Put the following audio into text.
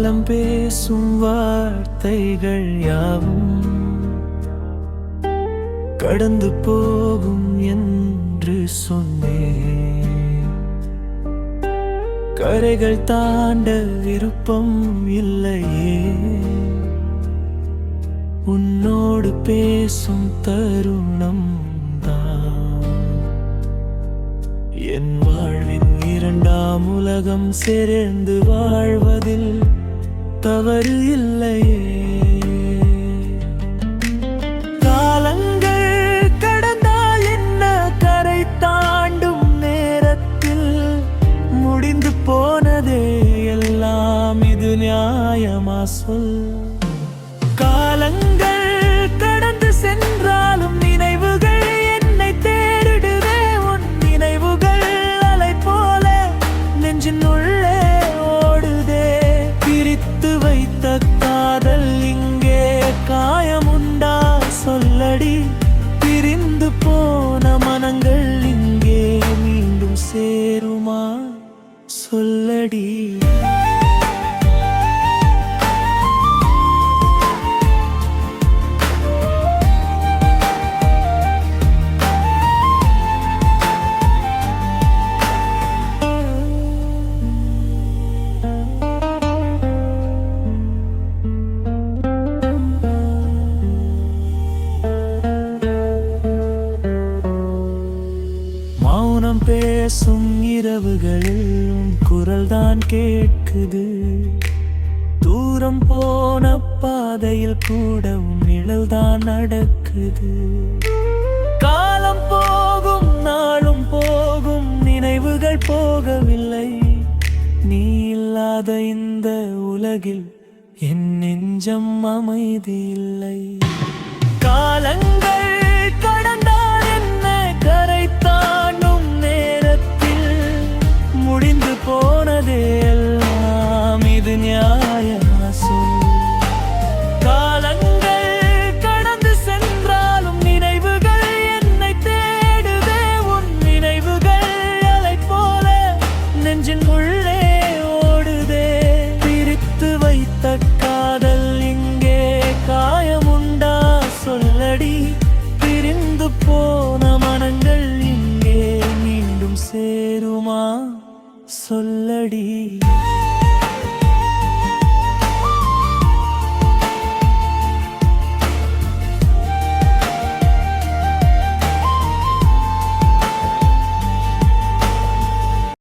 காலம் பேசும் வார்த்தைகள் யாவும் கடந்து போகும் என்று சொன்னேன். கரைகள் தாண்ட விருப்பம் இல்லையே, உன்னோடு பேசும் தருணம் தான். என் வாழ்வின் இரண்டாம் உலகம் சேர்ந்து வாழ்வதில் தவறு இல்லையே. காலங்கள் கடந்தால் என்ன, கரை தாண்டும் நேரத்தில் முடிந்து போனதே எல்லாம். இது நியாயமா சொல்? காலங்கள் கடந்து சென்றாலும் நினைவுகள் என்னை தேடிடுவே. உன் நினைவுகள் அலை போல நெஞ்சின் உள்ளே ஓடுதே. பிரித்து வைத்த காதல் இங்கே காயமுண்டா சொல்லடி. பிரிந்து போன மனங்கள் இங்கே மீண்டும் சேருமா சொல்லடி. மௌனம் பேசும் இரவுகளில் உன் குரல் தான் கேட்குது. தூரம் போன பாதையில் கூட உன் நிழல் தான் நடக்குது. காலம் போகும் நாளும் போகும், நினைவுகள் போகவில்லை. நீ இல்லாத இந்த உலகில் என் நெஞ்சம் அமைதி இல்லை. காலங்கள்